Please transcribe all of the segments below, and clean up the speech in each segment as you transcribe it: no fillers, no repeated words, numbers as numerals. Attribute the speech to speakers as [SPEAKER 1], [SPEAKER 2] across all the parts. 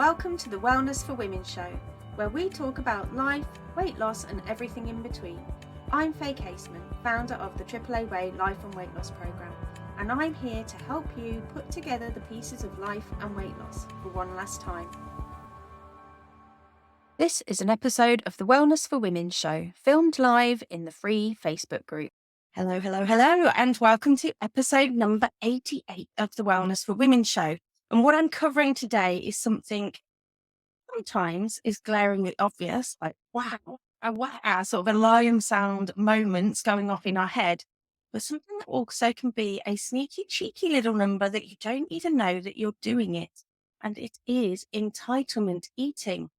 [SPEAKER 1] Welcome to the Wellness for Women show, where we talk about life, weight loss, and everything in between. I'm Faye Caseman, founder of the AAA Way Life and Weight Loss Programme, and I'm here to help you put together the pieces of life and weight loss for one last time. This is an episode of the Wellness for Women show, filmed live in the free Facebook group.
[SPEAKER 2] Hello, and welcome to episode number 88 of the Wellness for Women show. And what I'm covering today is something sometimes is glaringly obvious, like wow, sort of alarm sound moments going off in our head, but something that also can be a sneaky, cheeky little number that you don't even know that you're doing it. And it is entitlement eating.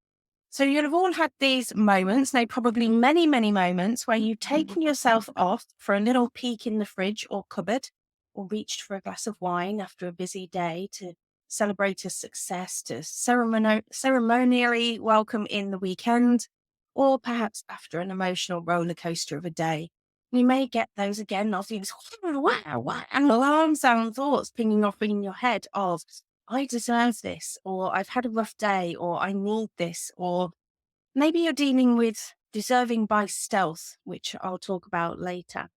[SPEAKER 2] So you'll have all had these moments, now probably many, many moments where you've taken yourself off for a little peek in the fridge or cupboard, or reached for a glass of wine after a busy day to celebrate a success, to ceremonially welcome in the weekend, or perhaps after an emotional roller coaster of a day. You may get those again of these wow, and alarm sound thoughts pinging off in your head of, I deserve this, or I've had a rough day, or I need this, or maybe you're dealing with deserving by stealth, which I'll talk about later.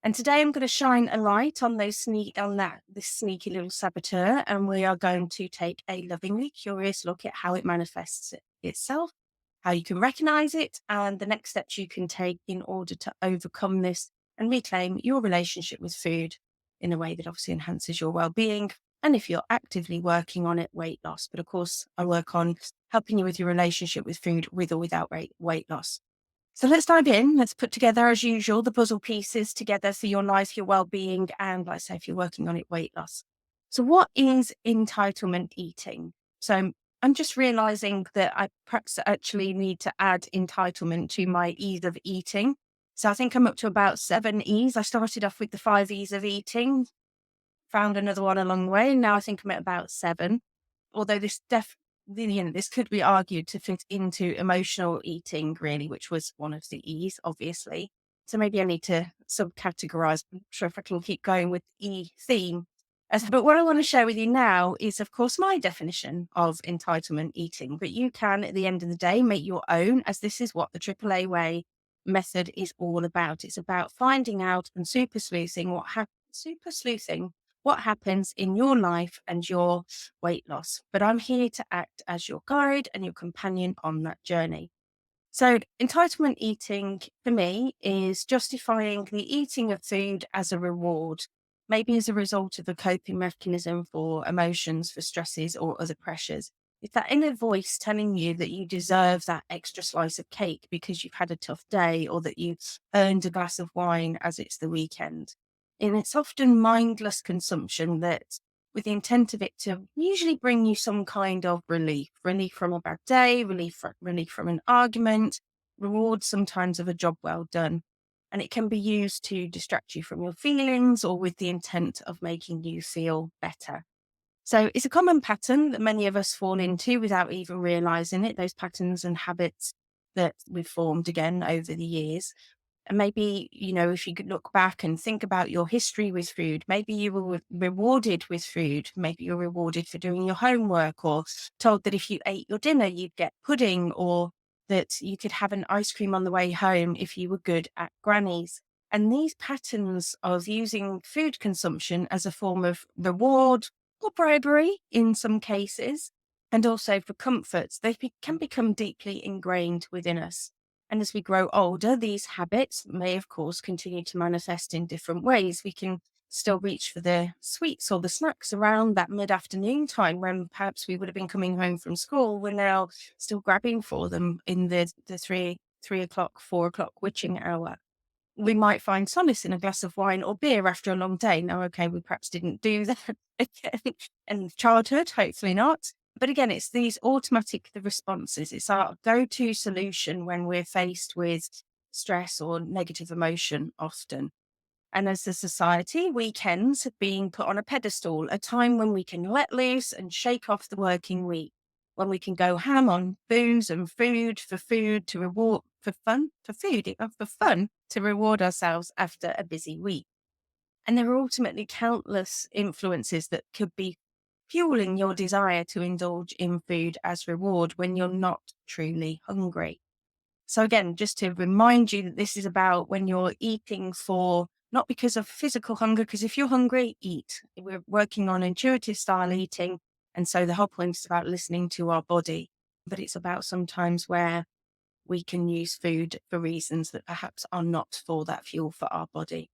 [SPEAKER 2] And today I'm going to shine a light on this sneaky little saboteur, and we are going to take a lovingly curious look at how it manifests itself, how you can recognize it, and the next steps you can take in order to overcome this and reclaim your relationship with food in a way that obviously enhances your well-being. And if you're actively working on it, weight loss. But of course, I work on helping you with your relationship with food with or without weight loss. So let's dive in. Let's put together, as usual, the puzzle pieces together for your life, your well-being, and like I say, if you're working on it, weight loss. So what is entitlement eating? So I'm just realizing that I perhaps actually need to add entitlement to my ease of eating. So I think I'm up to about 7 E's. I started off with the 5 E's of eating, found another one along the way. Now I think I'm at about 7, although this could be argued to fit into emotional eating, really, which was one of the E's, obviously. So maybe I need to subcategorize. I'm not sure if I can keep going with the E theme. But what I want to share with you now is, of course, my definition of entitlement eating. But you can, at the end of the day, make your own, as this is what the AAA Way method is all about. It's about finding out and super sleuthing what happens in your life and your weight loss. But I'm here to act as your guide and your companion on that journey. So entitlement eating for me is justifying the eating of food as a reward, maybe as a result of a coping mechanism for emotions, for stresses or other pressures. It's that inner voice telling you that you deserve that extra slice of cake because you've had a tough day, or that you've earned a glass of wine as it's the weekend. And it's often mindless consumption that, with the intent of it to usually bring you some kind of relief from a bad day, relief from an argument, reward sometimes of a job well done. And it can be used to distract you from your feelings, or with the intent of making you feel better. So it's a common pattern that many of us fall into without even realizing it, those patterns and habits that we've formed again over the years. And maybe, if you could look back and think about your history with food, maybe you were rewarded with food. Maybe you're rewarded for doing your homework, or told that if you ate your dinner, you'd get pudding, or that you could have an ice cream on the way home if you were good at granny's. And these patterns of using food consumption as a form of reward or bribery in some cases, and also for comfort, can become deeply ingrained within us. And as we grow older, these habits may, of course, continue to manifest in different ways. We can still reach for the sweets or the snacks around that mid-afternoon time when perhaps we would have been coming home from school. We're now still grabbing for them in the 3 o'clock, 4 o'clock witching hour. We might find solace in a glass of wine or beer after a long day. Now, okay, we perhaps didn't do that in childhood, hopefully not. But again, it's these automatic responses. It's our go-to solution when we're faced with stress or negative emotion often. And as a society, weekends have been put on a pedestal, a time when we can let loose and shake off the working week, when we can go ham on booze and food to reward, for fun to reward ourselves after a busy week. And there are ultimately countless influences that could be fueling your desire to indulge in food as reward when you're not truly hungry. So again, just to remind you that this is about when you're eating for not because of physical hunger, because if you're hungry, eat. We're working on intuitive style eating. And so the whole point is about listening to our body. But it's about sometimes where we can use food for reasons that perhaps are not for that fuel for our body.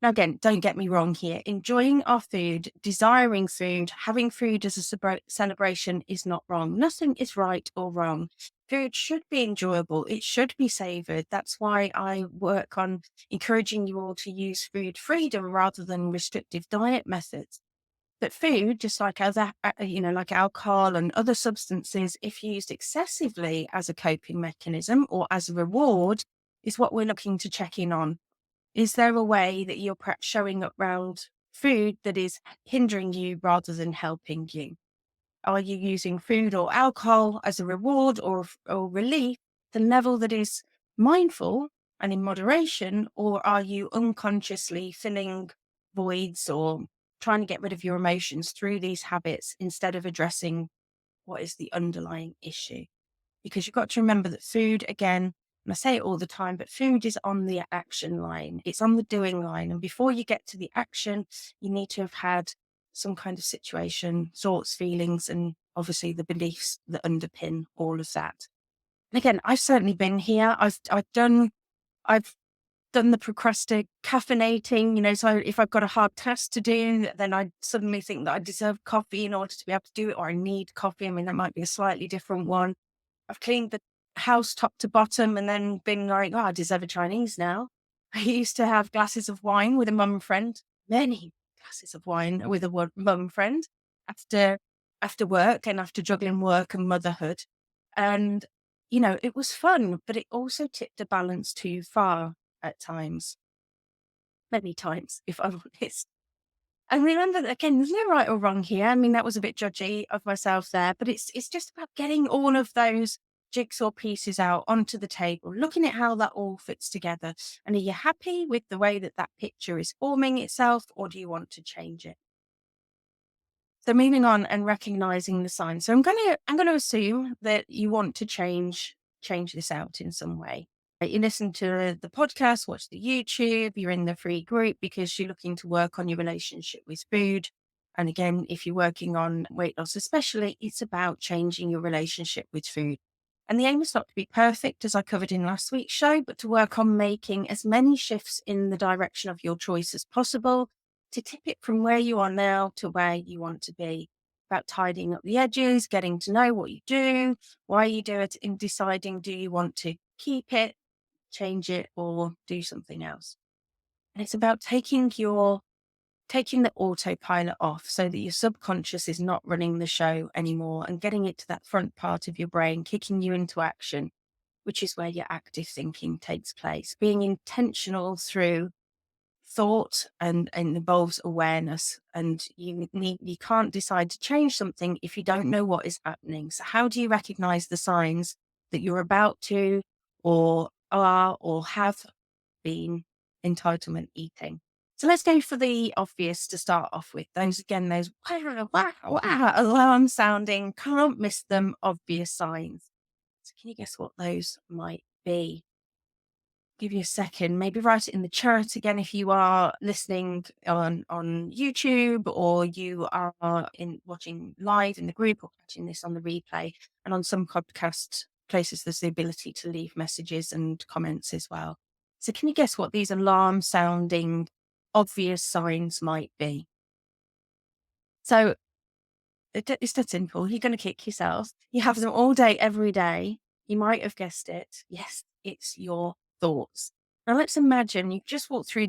[SPEAKER 2] Now, again, don't get me wrong here. Enjoying our food, desiring food, having food as a celebration is not wrong. Nothing is right or wrong. Food should be enjoyable. It should be savoured. That's why I work on encouraging you all to use food freedom rather than restrictive diet methods. But food, just like other, like alcohol and other substances, if used excessively as a coping mechanism or as a reward, is what we're looking to check in on. Is there a way that you're perhaps showing up around food that is hindering you rather than helping you? Are you using food or alcohol as a reward or relief at a level that is mindful and in moderation, or are you unconsciously filling voids or trying to get rid of your emotions through these habits instead of addressing what is the underlying issue? Because you've got to remember that food, again, and I say it all the time, but food is on the action line. It's on the doing line. And before you get to the action, you need to have had some kind of situation, thoughts, feelings, and obviously the beliefs that underpin all of that. And again, I've certainly been here. I've done the caffeinating, so if I've got a hard task to do, then I suddenly think that I deserve coffee in order to be able to do it, or I need coffee. I mean, that might be a slightly different one. I've cleaned the house top to bottom and then been like, oh, I deserve a Chinese now. I used to have glasses of wine with a mum friend, many glasses of wine with a mum friend after work and after juggling work and motherhood. And, it was fun, but it also tipped the balance too far at times, many times, if I'm honest. And remember that, again, there's no right or wrong here. I mean, that was a bit judgy of myself there, but it's just about getting all of those jigsaw pieces out onto the table, looking at how that all fits together. And are you happy with the way that picture is forming itself, or do you want to change it? So moving on and recognizing the signs. So I'm going to assume that you want to change this out in some way. You listen to the podcast, watch the YouTube, you're in the free group because you're looking to work on your relationship with food. And again, if you're working on weight loss, especially, it's about changing your relationship with food. And the aim is not to be perfect, as I covered in last week's show, but to work on making as many shifts in the direction of your choice as possible to tip it from where you are now to where you want to be. About tidying up the edges, getting to know what you do, why you do it, and deciding, do you want to keep it, change it, or do something else? And it's about taking the autopilot off so that your subconscious is not running the show anymore and getting it to that front part of your brain, kicking you into action, which is where your active thinking takes place. Being intentional through thought and involves awareness, and you can't decide to change something if you don't know what is happening. So how do you recognize the signs that you're about to or are or have been entitlement eating? So let's go for the obvious to start off with. Those wow, wow, wow, alarm sounding, can't miss them, obvious signs. So can you guess what those might be? Give you a second, maybe write it in the chat again if you are listening on YouTube, or you are watching live in the group, or catching this on the replay. And on some podcast places, there's the ability to leave messages and comments as well. So can you guess what these alarm sounding obvious signs might be? So it's that simple. You're going to kick yourself. You have them all day, every day. You might have guessed it. Yes, it's your thoughts. Now let's imagine you just walk through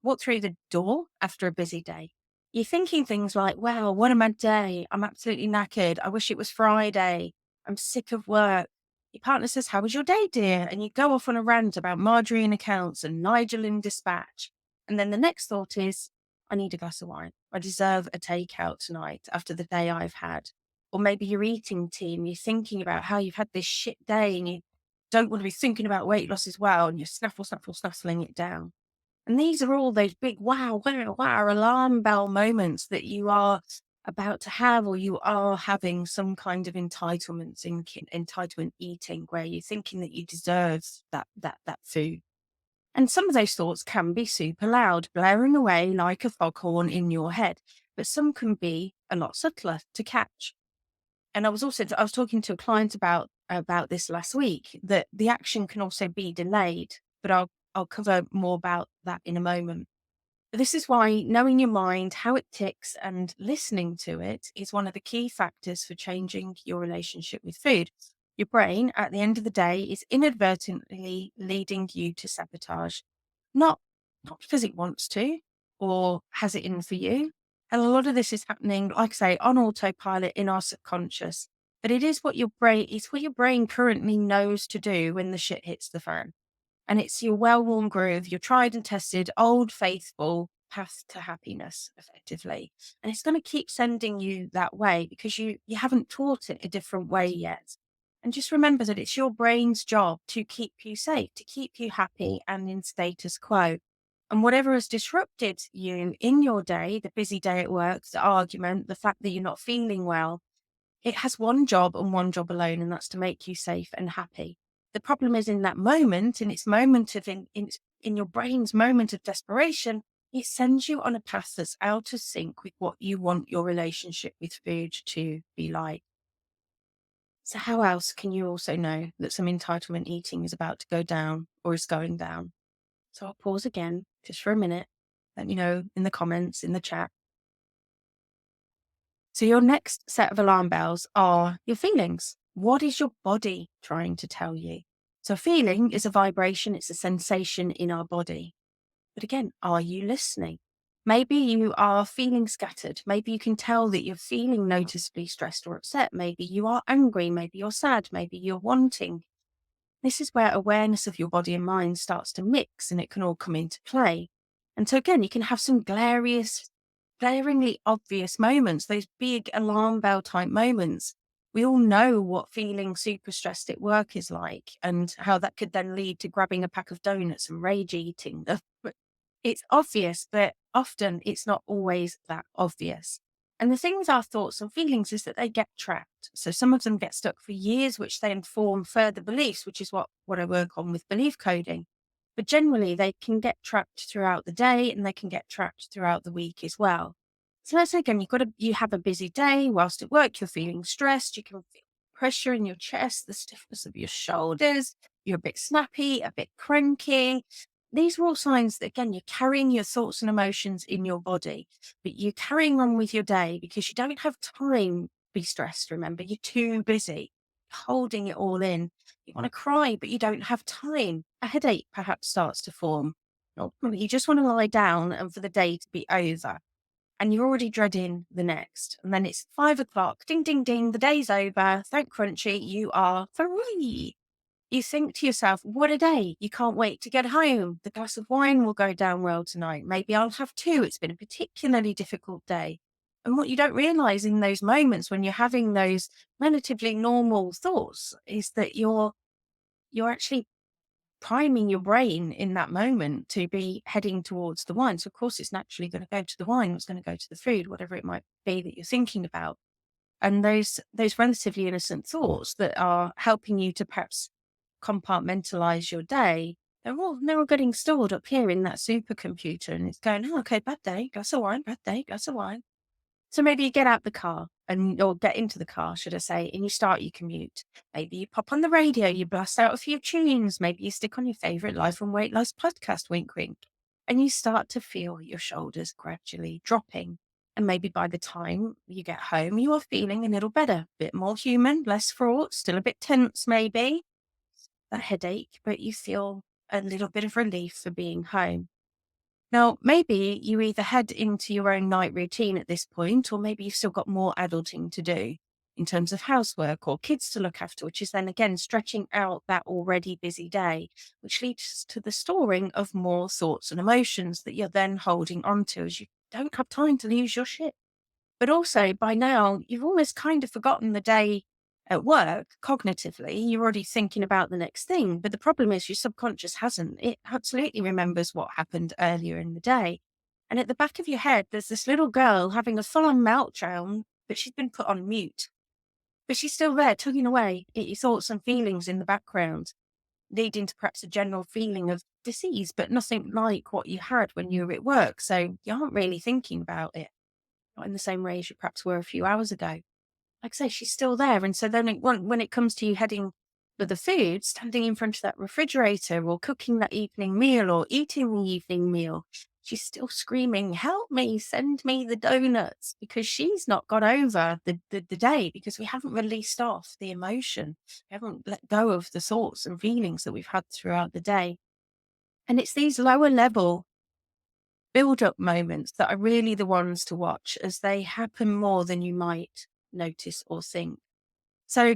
[SPEAKER 2] walk through the door after a busy day. You're thinking things like, wow, what a mad day. I'm absolutely knackered. I wish it was Friday. I'm sick of work. Your partner says, how was your day, dear? And you go off on a rant about Marjorie in accounts and Nigel in dispatch. And then the next thought is, I need a glass of wine. I deserve a takeout tonight after the day I've had. Or maybe you're eating tea and you're thinking about how you've had this shit day and you don't want to be thinking about weight loss as well, and you're snuffling it down. And these are all those big wow, wow, wow alarm bell moments that you are about to have, or you are having some kind of entitlement thinking, entitlement eating, where you're thinking that you deserve that food. And some of those thoughts can be super loud, blaring away like a foghorn in your head, but some can be a lot subtler to catch. And I was talking to a client about this last week, that the action can also be delayed, but I'll cover more about that in a moment. But this is why knowing your mind, how it ticks, and listening to it is one of the key factors for changing your relationship with food. Your brain, at the end of the day, is inadvertently leading you to sabotage, not not because it wants to or has it in for you. And a lot of this is happening, like I say, on autopilot in our subconscious. But it's what your brain currently knows to do when the shit hits the fan. And it's your well-worn groove, your tried and tested, old faithful path to happiness, effectively. And it's going to keep sending you that way because you haven't taught it a different way yet. And just remember that it's your brain's job to keep you safe, to keep you happy and in status quo. And whatever has disrupted you in your day, the busy day at work, the argument, the fact that you're not feeling well, it has one job and one job alone, and that's to make you safe and happy. The problem is in that moment, in its moment of in your brain's moment of desperation, it sends you on a path that's out of sync with what you want your relationship with food to be like. So how else can you also know that some entitlement eating is about to go down or is going down? So I'll pause again just for a minute. Let me know in the comments, in the chat. So your next set of alarm bells are your feelings. What is your body trying to tell you? So a feeling is a vibration, it's a sensation in our body. But again, are you listening? Maybe you are feeling scattered. Maybe you can tell that you're feeling noticeably stressed or upset. Maybe you are angry. Maybe you're sad. Maybe you're wanting. This is where awareness of your body and mind starts to mix and it can all come into play. And so again, you can have some glaringly obvious moments, those big alarm bell type moments. We all know what feeling super stressed at work is like and how that could then lead to grabbing a pack of donuts and rage eating. It's obvious, but often it's not always that obvious. And the thing with our thoughts and feelings is that they get trapped. So some of them get stuck for years, which then form further beliefs, which is what I work on with belief coding. But generally, they can get trapped throughout the day and they can get trapped throughout the week as well. So let's say again, you have a busy day whilst at work, you're feeling stressed, you can feel pressure in your chest, the stiffness of your shoulders, you're a bit snappy, a bit cranky. These are all signs that, again, you're carrying your thoughts and emotions in your body, but you're carrying on with your day because you don't have time to be stressed, remember. You're too busy holding it all in. You want to cry, but you don't have time. A headache perhaps starts to form. Ultimately, you just want to lie down and for the day to be over. And you're already dreading the next. And then it's 5 o'clock. Ding, ding, ding. The day's over. Thank Crunchy. You are free. You think to yourself, what a day. You can't wait to get home. The glass of wine will go down well tonight. Maybe I'll have two. It's been a particularly difficult day. And what you don't realize in those moments when you're having those relatively normal thoughts is that you're actually priming your brain in that moment to be heading towards the wine. So of course it's naturally going to go to the wine, it's going to go to the food, whatever it might be that you're thinking about. And those relatively innocent thoughts that are helping you to perhaps compartmentalize your day, they're all getting stored up here in that supercomputer, and it's going, oh, okay, bad day, glass of wine, bad day, glass of wine. So maybe you get out the car or get into the car, should I say, and you start your commute. Maybe you pop on the radio, you blast out a few tunes. Maybe you stick on your favorite life and weight loss podcast, wink, wink, and you start to feel your shoulders gradually dropping. And maybe by the time you get home, you are feeling a little better, a bit more human, less fraught, still a bit tense, maybe that headache, but you feel a little bit of relief for being home. Now, maybe you either head into your own night routine at this point, or maybe you've still got more adulting to do in terms of housework or kids to look after, which is then again stretching out that already busy day, which leads to the storing of more thoughts and emotions that you're then holding on to as you don't have time to lose your shit. But also by now, you've almost kind of forgotten the day at work cognitively. You're already thinking about the next thing. But the problem is your subconscious hasn't. It absolutely remembers what happened earlier in the day. And at the back of your head, there's this little girl having a full-on meltdown, but she's been put on mute. But she's still there, tugging away at your thoughts and feelings in the background, leading to perhaps a general feeling of disease, but nothing like what you had when you were at work. So you aren't really thinking about it, not in the same way as you perhaps were a few hours ago. Like I say, she's still there. And so then when it comes to you heading for the food, standing in front of that refrigerator or cooking that evening meal or eating the evening meal, she's still screaming, help me, send me the donuts, because she's not got over the day, because we haven't released off the emotion. We haven't let go of the thoughts and feelings that we've had throughout the day. And it's these lower level build up moments that are really the ones to watch, as they happen more than you might notice or think. So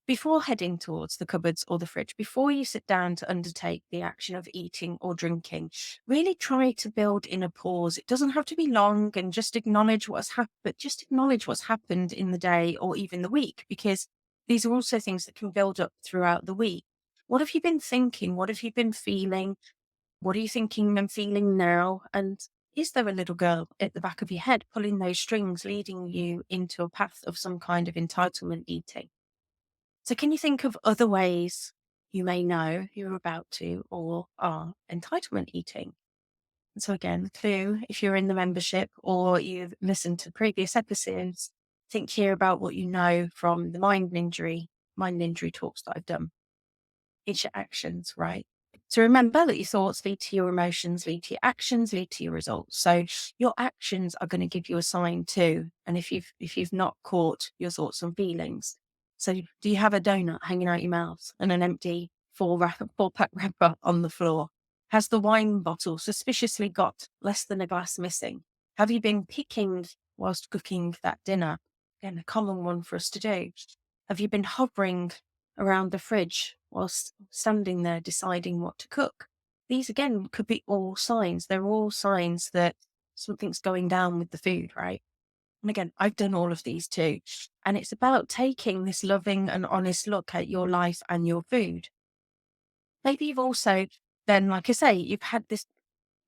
[SPEAKER 2] before heading towards the cupboards or the fridge, before you sit down to undertake the action of eating or drinking, really try to build in a pause. It doesn't have to be long, and just acknowledge what's happened, but just acknowledge what's happened in the day or even the week, because these are also things that can build up throughout the week. What have you been thinking? What have you been feeling? What are you thinking and feeling now? And is there a little girl at the back of your head pulling those strings, leading you into a path of some kind of entitlement eating? So can you think of other ways you may know you're about to or are entitlement eating? And so again, the clue, if you're in the membership or you've listened to previous episodes, think here about what you know from the mind injury talks that I've done. It's your actions, right? So remember that your thoughts lead to your emotions, lead to your actions, lead to your results. So your actions are going to give you a sign too. And if you've not caught your thoughts and feelings, so do you have a donut hanging out your mouth and an empty four-pack wrapper on the floor? Has the wine bottle suspiciously got less than a glass missing? Have you been picking whilst cooking that dinner? Again, a common one for us to do. Have you been hovering around the fridge whilst standing there deciding what to cook? These again could be all signs. They're all signs that something's going down with the food, right? And again, I've done all of these too. And it's about taking this loving and honest look at your life and your food. Maybe you've also then, like I say, you've had this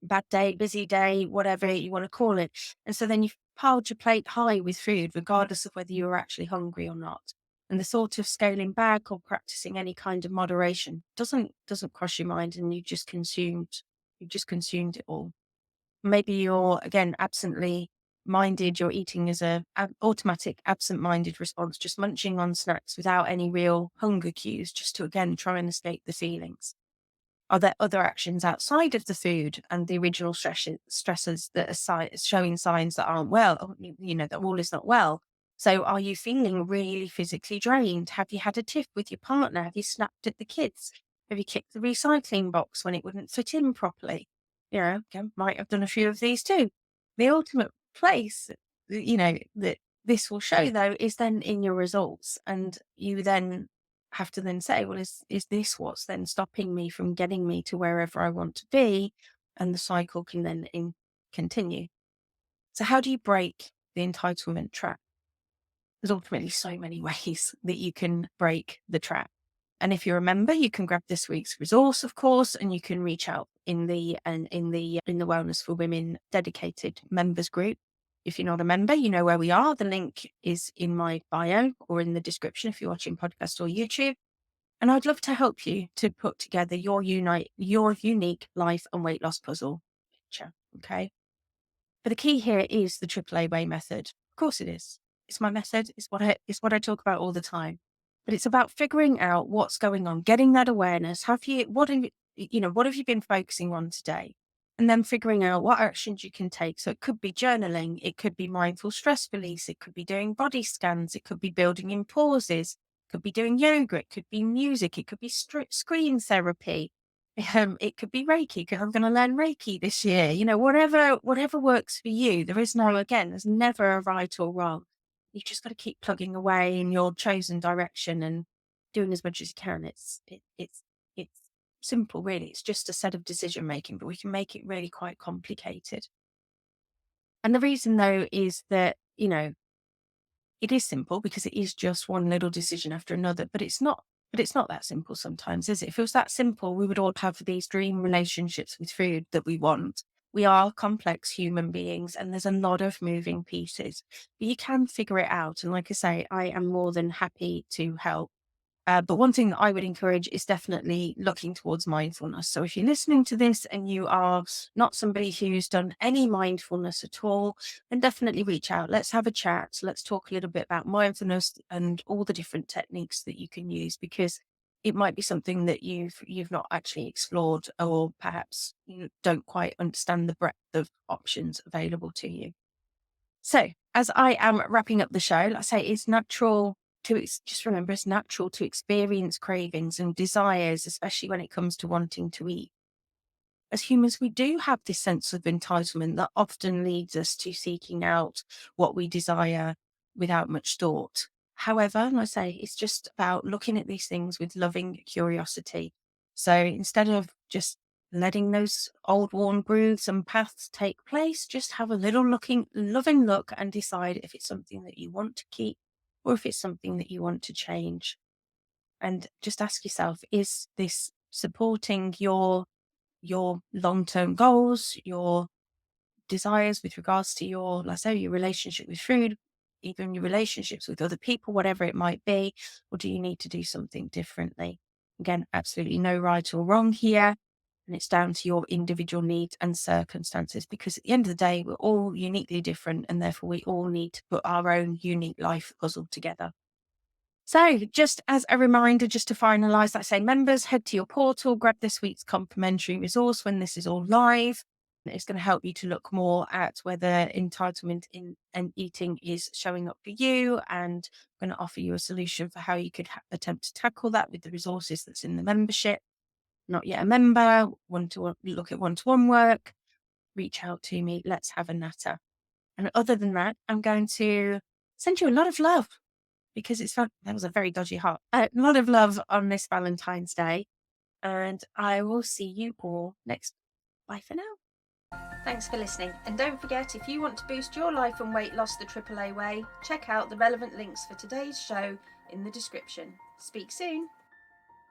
[SPEAKER 2] bad day, busy day, whatever you want to call it. And so then you've piled your plate high with food, regardless of whether you were actually hungry or not. And the thought of scaling back or practicing any kind of moderation doesn't cross your mind, and you've just consumed it all. Maybe you're again absently minded, you're eating as an automatic absent-minded response, just munching on snacks without any real hunger cues, just to again try and escape the feelings. Are there other actions outside of the food and the original stressors that are showing signs that aren't well, or, that all is not well? So are you feeling really physically drained? Have you had a tiff with your partner? Have you snapped at the kids? Have you kicked the recycling box when it wouldn't fit in properly? Again, might have done a few of these too. The ultimate place, that this will show though, is then in your results. And you then have to then say, well, is this what's then stopping me from getting me to wherever I want to be? And the cycle can then continue. So how do you break the entitlement trap? There's ultimately so many ways that you can break the trap. And if you're a member, you can grab this week's resource, of course, and you can reach out in the Wellness for Women dedicated members group. If you're not a member, you know where we are. The link is in my bio or in the description if you're watching podcast or YouTube. And I'd love to help you to put together your unique life and weight loss puzzle picture. Okay. But the key here is the AAA way method. Of course it is. It's my method. It's what I talk about all the time. But it's about figuring out what's going on, getting that awareness. What have you been focusing on today? And then figuring out what actions you can take. So it could be journaling, it could be mindful stress release, it could be doing body scans, it could be building in pauses, it could be doing yoga, it could be music, it could be screen therapy. It could be Reiki, because I'm going to learn Reiki this year. Whatever works for you. There's never a right or wrong. You've just got to keep plugging away in your chosen direction and doing as much as you can. It's simple, really. It's just a set of decision making, but we can make it really quite complicated. And the reason, though, is that, it is simple because it is just one little decision after another, but it's not. But it's not that simple sometimes, is it? If it was that simple, we would all have these dream relationships with food that we want. We are complex human beings and there's a lot of moving pieces, but you can figure it out. And like I say, I am more than happy to help. But one thing that I would encourage is definitely looking towards mindfulness. So if you're listening to this and you are not somebody who's done any mindfulness at all, then definitely reach out. Let's have a chat. Let's talk a little bit about mindfulness and all the different techniques that you can use, because it might be something that you've not actually explored, or perhaps you don't quite understand the breadth of options available to you. So, as I am wrapping up the show, like I say, it's natural to just remember it's natural to experience cravings and desires, especially when it comes to wanting to eat. As humans, we do have this sense of entitlement that often leads us to seeking out what we desire without much thought. However, like I say, it's just about looking at these things with loving curiosity. So instead of just letting those old worn grooves and paths take place, just have a little loving look and decide if it's something that you want to keep or if it's something that you want to change. And just ask yourself, is this supporting your long-term goals, your desires with regards to your, let's say, your relationship with food, even your relationships with other people, whatever it might be, or do you need to do something differently? Again, absolutely no right or wrong here. And it's down to your individual needs and circumstances, because at the end of the day, we're all uniquely different and therefore we all need to put our own unique life puzzle together. So, just as a reminder, just to finalise, like I say, members, head to your portal, grab this week's complimentary resource when this is all live. It's going to help you to look more at whether entitlement in and eating is showing up for you, and I'm going to offer you a solution for how you could attempt to tackle that with the resources that's in the membership. Not yet a member, want to look at one-to-one work, reach out to me. Let's have a natter. And other than that, I'm going to send you a lot of love, because it's fun. That was a very dodgy heart. A lot of love on this Valentine's Day, and I will see you all next. Bye for now.
[SPEAKER 1] Thanks for listening, and don't forget, if you want to boost your life and weight loss the AAA way, check out the relevant links for today's show in the description. Speak soon.